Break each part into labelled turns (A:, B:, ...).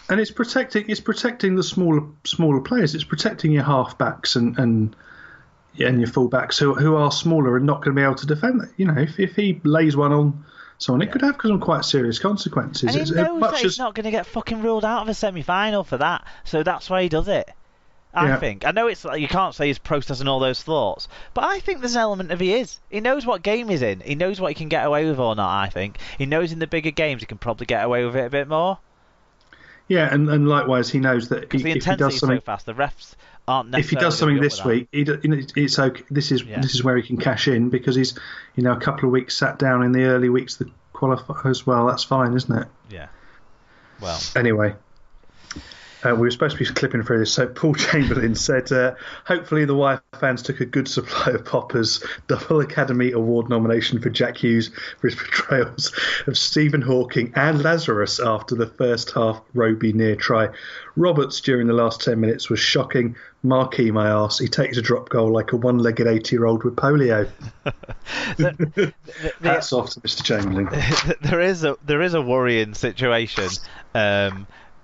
A: And it's protecting the smaller players. It's protecting your halfbacks and your fullbacks who are smaller and not going to be able to defend that. You know, if he lays one on someone, it could have some quite serious consequences.
B: And he knows that he's not going to get fucking ruled out of a semi-final for that, so that's why he does it. I think. I know it's like you can't say he's processing all those thoughts, but I think there's an element of he is. He knows what game he's in. He knows what he can get away with or not, I think. He knows in the bigger games he can probably get away with it a bit more.
A: Yeah, and likewise, he knows that
B: the
A: if he does something
B: so fast, the refs aren't necessarily.
A: If he does something this week, it's okay. This is where he can cash in because he's a couple of weeks sat down in the early weeks of the qualifiers. Well, that's fine, isn't it?
B: Yeah. Well.
A: Anyway. We were supposed to be clipping through this, so Paul Chamberlain said, hopefully the Wire fans took a good supply of poppers. Double Academy Award nomination for Jack Hughes for his portrayals of Stephen Hawking and Lazarus after the first half Roby near try. Roberts during the last 10 minutes was shocking. Marquee my arse. He takes a drop goal like a one-legged 80-year-old with polio. Hats off to Mr. Chamberlain.
B: There is a worrying situation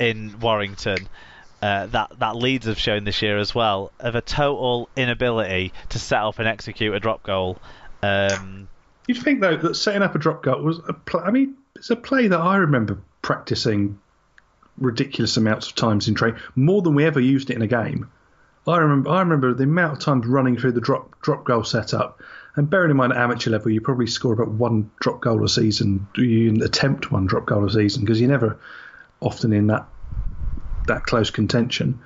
B: in Warrington that Leeds have shown this year as well, of a total inability to set up and execute a drop goal.
A: You'd think though that setting up a drop goal was it's a play that I remember practicing ridiculous amounts of times in training, more than we ever used it in a game. I remember the amount of times running through the drop goal setup, and bearing in mind at amateur level you probably score about one drop goal a season. You attempt one drop goal a season because you're never often in that close contention.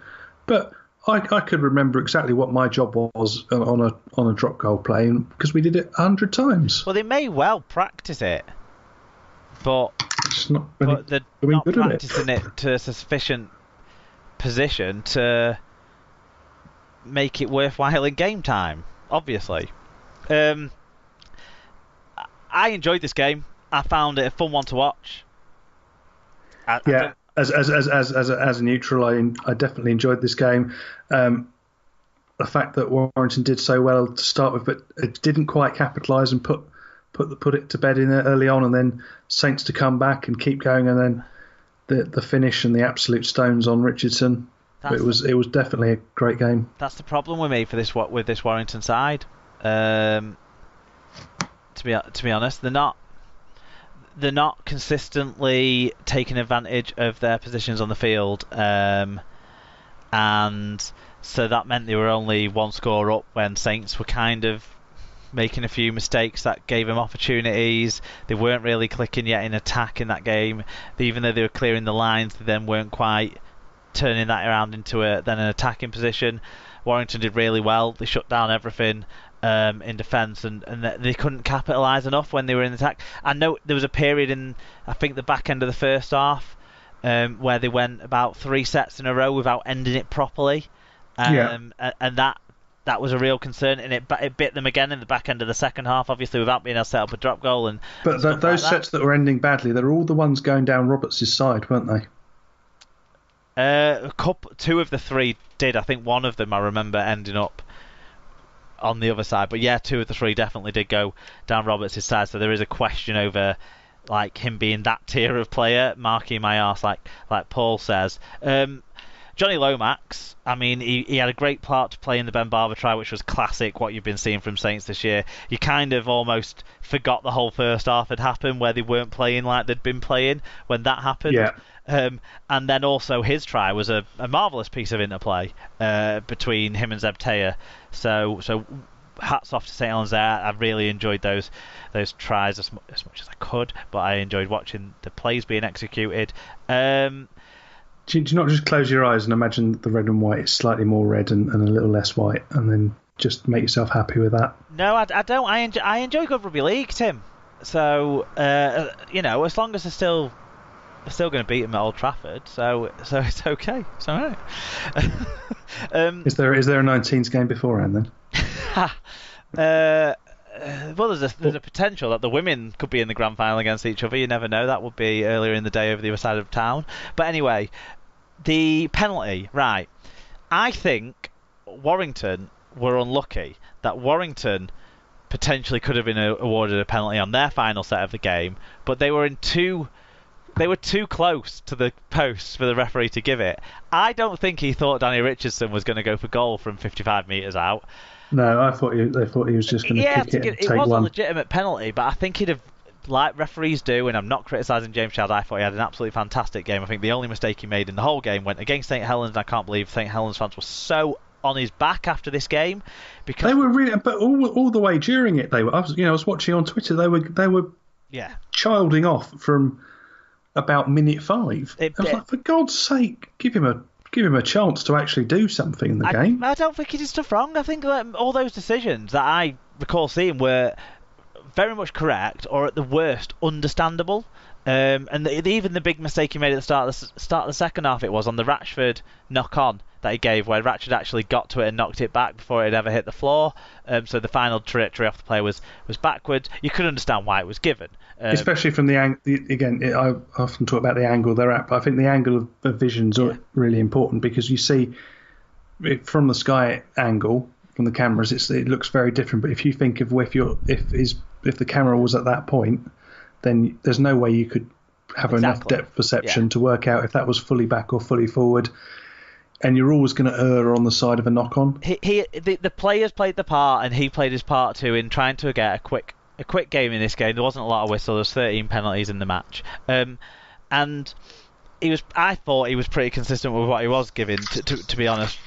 A: But I could remember exactly what my job was on a drop goal play because we did it 100 times.
B: Well, they may well practice it, but they're not practicing it to a sufficient position to make it worthwhile in game time, obviously. I enjoyed this game. I found it a fun one to watch.
A: As a neutral, I definitely enjoyed this game. The fact that Warrington did so well to start with, but it didn't quite capitalise and put it to bed in there early on, and then Saints to come back and keep going, and then the finish and the absolute stones on Richardson. It was definitely a great game.
B: That's the problem with me with this Warrington side. To be honest, they're not consistently taking advantage of their positions on the field, and so that meant they were only one score up when Saints were kind of making a few mistakes that gave them opportunities. They weren't really clicking yet in attack in that game. Even though they were clearing the lines, they then weren't quite turning that around into an attacking position. Warrington did really well. They shut down everything in defence, and they couldn't capitalise enough when they were in attack. I know there was a period in, I think, the back end of the first half where they went about 3 sets in a row without ending it properly, and that was a real concern, and it bit them again in the back end of the second half, obviously without being able to set up a drop goal.
A: But those sets that were ending badly, they're all the ones going down Roberts' side, weren't they?
B: Two of the 3 did. I think one of them I remember ending up on the other side, but yeah, 2 of the 3 definitely did go down Roberts' side. So there is a question over like him being that tier of player, marking my arse, like Paul says. Johnny Lomax, I mean, he had a great part to play in the Ben Barber try, which was classic, what you've been seeing from Saints this year. You kind of almost forgot the whole first half had happened, where they weren't playing like they'd been playing when that happened.
A: Yeah.
B: And then also his try was a marvellous piece of interplay between him and Zebtea. So hats off to St Helens there. I really enjoyed those tries as much as I could, but I enjoyed watching the plays being executed.
A: Do you not just close your eyes and imagine that the red and white is slightly more red and a little less white, and then just make yourself happy with that?
B: No, I don't. I enjoy good rugby league, Tim. So as long as they're still going to beat them at Old Trafford, so it's okay. It's all right.
A: Is there a 19s game beforehand
B: then? Well, there's a potential that the women could be in the grand final against each other. You never know. That would be earlier in the day over the other side of town. But anyway, the penalty, right. I think Warrington were unlucky that Warrington potentially could have been awarded a penalty on their final set of the game, but they were in 2 They were too close to the post for the referee to give it. I don't think he thought Danny Richardson was going to go for goal from 55 metres out.
A: No, they thought he was just going to kick it and take one.
B: It was a legitimate penalty, but I think he'd have, like referees do, and I'm not criticising James Child, I thought he had an absolutely fantastic game. I think the only mistake he made in the whole game went against St Helens, and I can't believe St Helens fans were so on his back after this game, because
A: they were really, but all the way during it, they were. I was watching on Twitter. They were childing off from about minute 5. I was like, for God's sake, give him a chance to actually do something in the game.
B: I don't think he did stuff wrong. I think that all those decisions that I recall seeing were very much correct, or at the worst, understandable. And even the big mistake he made at the start of the second half, it was on the Ratchford knock-on that he gave, where Ratchford actually got to it and knocked it back before it had ever hit the floor. So the final trajectory off the play was backwards. You could understand why it was given.
A: Especially from the angle. Again, I often talk about the angle they're at, but I think the angle of vision's really important, because you see from the sky angle, from the cameras, it looks very different. But if you think of if the camera was at that point, then there's no way you could have enough depth perception to work out if that was fully back or fully forward. And you're always going to err on the side of a knock-on.
B: The players played the part, and he played his part too in trying to get a quick game in this game. There wasn't a lot of whistle. There was 13 penalties in the match, and I thought he was pretty consistent with what he was giving. To be honest,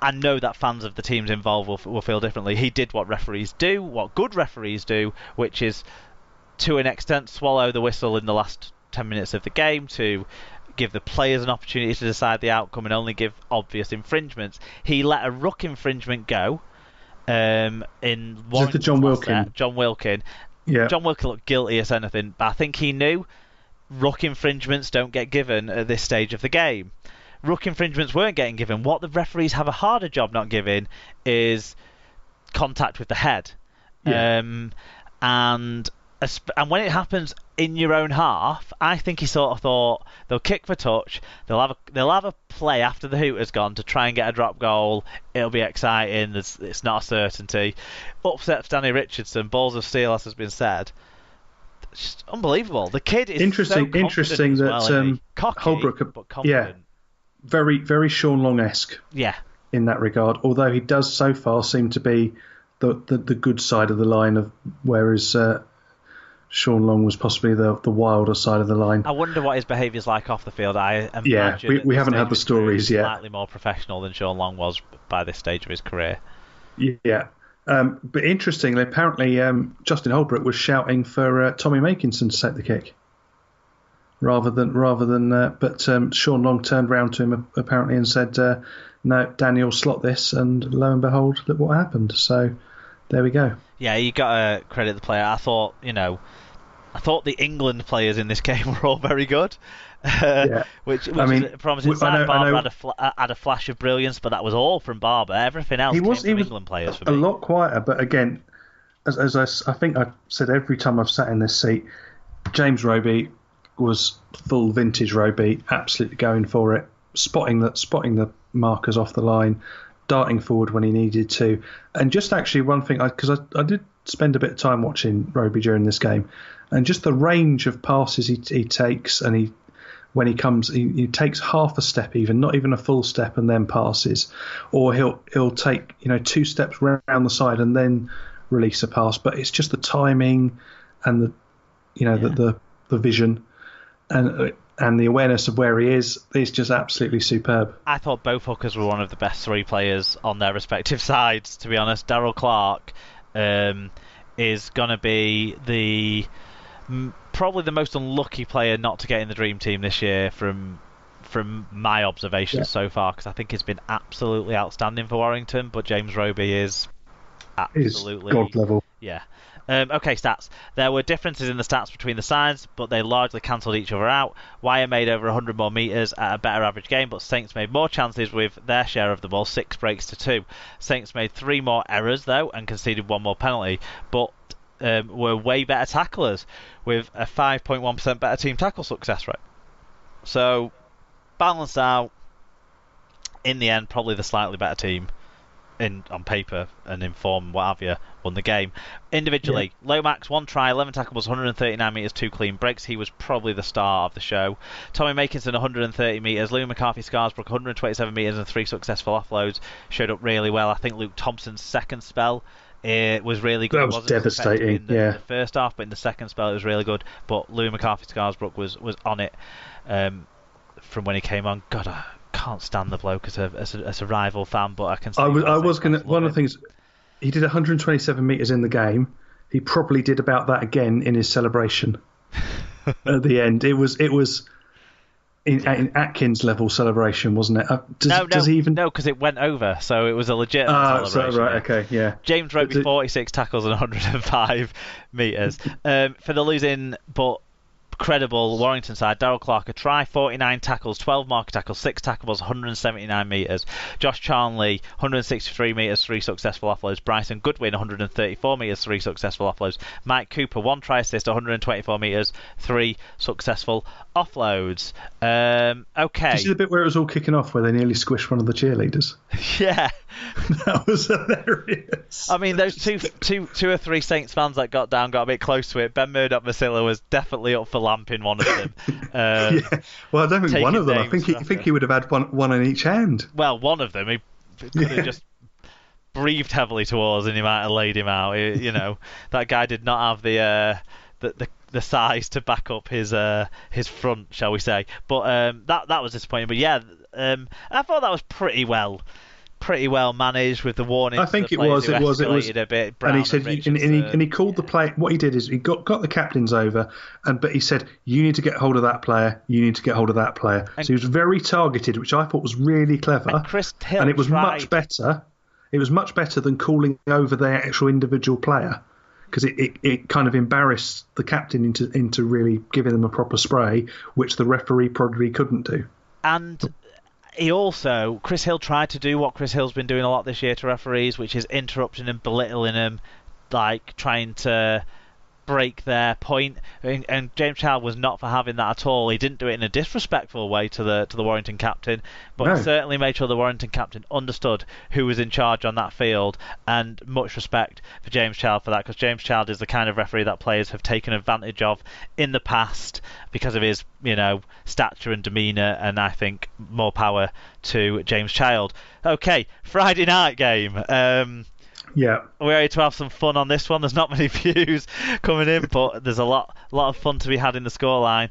B: I know that fans of the teams involved will feel differently. He did what referees do, what good referees do, which is to an extent swallow the whistle in the last 10 minutes of the game to give the players an opportunity to decide the outcome and only give obvious infringements. He let a ruck infringement go in one.
A: John Wilkin.
B: John Wilkin.
A: Yeah.
B: John Wilkin looked guilty as anything, but I think he knew ruck infringements don't get given at this stage of the game. Ruck infringements weren't getting given. What the referees have a harder job not giving is contact with the head.
A: Yeah.
B: And when it happens in your own half, I think he sort of thought they'll kick for touch, they'll have a play after the hoot has gone to try and get a drop goal. It'll be exciting. It's not a certainty. Upsets Danny Richardson, balls of steel, as has been said. It's just unbelievable. The kid is
A: interesting that
B: cocky,
A: Holbrook,
B: but confident.
A: Very, very Sean Long-esque.
B: Yeah.
A: In that regard, although he does so far seem to be the good side of the line, of whereas Sean Long was possibly the wilder side of the line.
B: I wonder what his behaviour's like off the field. I imagine
A: we haven't had the stories yet.
B: Slightly more professional than Sean Long was by this stage of his career.
A: Yeah. But interestingly, apparently Justin Holbrook was shouting for Tommy Makinson to take the kick, rather than. But Sean Long turned round to him apparently and said, "No, Daniel, slot this." And lo and behold, look what happened. So there we go.
B: Yeah, you got to credit the player. I thought the England players in this game were all very good. Which I mean, is promising. Barber had a flash of brilliance, but that was all from Barber. Everything else came from England players for me.
A: A lot quieter, but again, as I think I said every time I've sat in this seat, James Roby was full vintage Roby, absolutely going for it, spotting the markers off the line, darting forward when he needed to. And just actually one thing, because I did spend a bit of time watching Roby during this game, and just the range of passes he takes, and when he comes, he takes half a step, not even a full step, and then passes, or he'll take 2 steps round the side and then release a pass. But it's just the timing and the vision and the awareness of where he is just absolutely superb.
B: I thought both hookers were one of the best 3 players on their respective sides, to be honest. Darryl Clark is going to be probably the most unlucky player not to get in the dream team this year from my observations so far, because I think he's been absolutely outstanding for Warrington, but James Roby is absolutely
A: God level.
B: Yeah. Okay, stats. There were differences in the stats between the sides, but they largely cancelled each other out. Wyre made over 100 more metres at a better average game, but Saints made more chances with their share of the ball, 6 breaks to 2. Saints made 3 more errors, though, and conceded 1 more penalty, but were way better tacklers, with a 5.1% better team tackle success rate. So, balanced out, in the end, probably the slightly better team. on paper and in form, what have you, won the game. Individually, Lomax, 1 try, 11 tackles, 139 metres, 2 clean breaks. He was probably the star of the show. Tommy Makinson, 130 metres. Louis McCarthy-Scarsbrook, 127 metres and 3 successful offloads. Showed up really well. I think Luke Thompson's second spell, it was really good.
A: That was devastating.
B: In the first half, but in the second spell it was really good. But Louis McCarthy-Scarsbrook was on it from when he came on. God, I can't stand the bloke as a rival fan, but I can.
A: I was going to. One of the things, he did 127 metres in the game. He probably did about that again in his celebration at the end. It was in Atkins level celebration, wasn't it? Does he even?
B: No, because it went over, so it was a legitimate celebration.
A: So, right, okay, yeah.
B: James Roby, 46 tackles and 105 metres. For the losing but credible Warrington side, Darryl Clark, a try, 49 tackles, 12 marker tackles, 6 tackles, 179 metres. Josh Charnley, 163 metres, 3 successful offloads. Bryson Goodwin, 134 metres, 3 successful offloads. Mike Cooper, 1 try assist, 124 metres, 3 successful offloads. Okay.
A: Did you see the bit where it was all kicking off, where they nearly squished one of the cheerleaders?
B: Yeah.
A: That was hilarious.
B: I mean, those two or three Saints fans that got a bit close to it. Ben Murdoch-Masila was definitely up for lamping one of them.
A: Yeah. Well, I don't think one of them. I think he would have had one in each hand.
B: Well, one of them. He could have just breathed heavily towards, and he might have laid him out. That guy did not have the size to back up his front, shall we say? But that was disappointing. But yeah, I thought that was pretty well managed with the warnings.
A: I think it was
B: a bit.
A: And he said, and he called the play. What he did is he got the captains over, but he said, "You need to get hold of that player. You need to get hold of that player." So he was very targeted, which I thought was really clever.
B: And Chris Hill,
A: and it was much better. It was much better than calling over the actual individual player, because it kind of embarrassed the captain into really giving them a proper spray, which the referee probably couldn't do.
B: And Chris Hill tried to do what Chris Hill's been doing a lot this year to referees, which is interrupting and belittling them, like trying to break their point. And James Child was not for having that at all. He didn't do it in a disrespectful way to the Warrington captain, but he certainly made sure the Warrington captain understood who was in charge on that field. And much respect for James Child for that, because James Child is the kind of referee that players have taken advantage of in the past because of his stature and demeanour, and I think more power to James Child. Okay, Friday night game.
A: Yeah,
B: we're ready to have some fun on this one. There's not many views coming in, but there's a lot of fun to be had in the scoreline.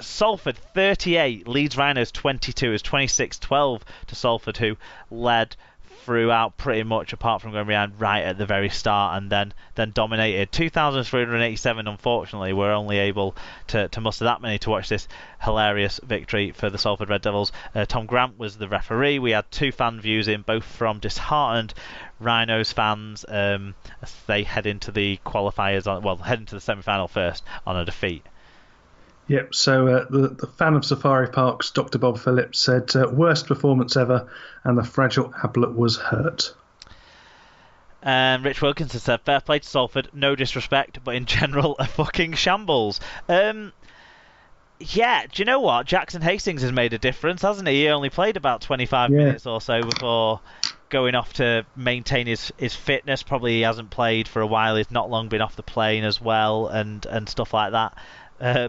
B: Salford 38, Leeds Rhinos 22. It was 26-12 to Salford, who led throughout pretty much, apart from going behind right at the very start, and then dominated. 2,387, unfortunately, were only able to muster that many to watch this hilarious victory for the Salford Red Devils. Tom Grant was the referee. We had 2 fan views in, both from disheartened Rhinos fans as they head into the qualifiers, head into the semi-final first on a defeat.
A: Yep, so the fan of Safari Parks, Dr. Bob Phillips, said, worst performance ever, and the fragile Ablett was hurt.
B: And Rich Wilkinson said, fair play to Salford, no disrespect, but in general, a fucking shambles. Yeah, do you know what? Jackson Hastings has made a difference, hasn't he? He only played about 25 minutes or so before going off to maintain his fitness. Probably he hasn't played for a while. He's not long been off the plane as well, and stuff like that.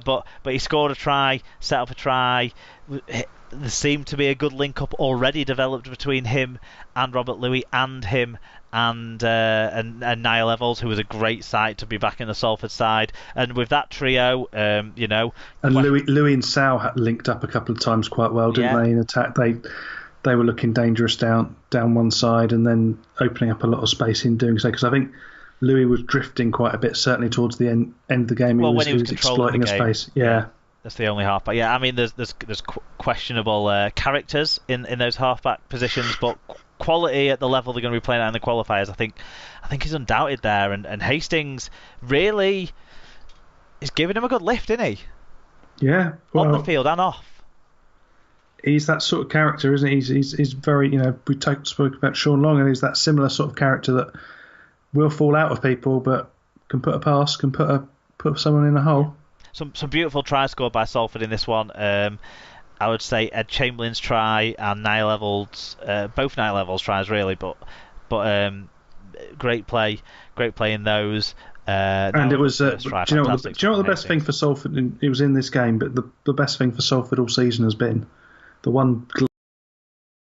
B: But he scored a try, set up a try. There seemed to be a good link-up already developed between him and Robert Louis, and him and Niall Evans, who was a great sight to be back in the Salford side. And with that trio, And
A: Louis and Sal had linked up a couple of times quite well, didn't they? In attack, they were looking dangerous down one side, and then opening up a lot of space in doing so. Because I think Louis was drifting quite a bit, certainly towards the end of the game. He was exploiting his space. Yeah.
B: That's the only halfback. Yeah, I mean, there's questionable characters in those halfback positions, but quality at the level they're going to be playing at in the qualifiers, I think is undoubted there. And Hastings really is giving him a good lift, isn't he?
A: Yeah,
B: on the field and off.
A: He's that sort of character, isn't he? He's very, we spoke about Sean Long, and he's that similar sort of character that will fall out of people, but can put a pass, can put someone in a hole.
B: Some beautiful tries scored by Salford in this one. I would say Ed Chamberlain's try and Niall Evans, both Niall Evans tries really, but But great play in those.
A: And it was. Do you know what the best thing for Salford? It was in this game, but the best thing for Salford all season has been the one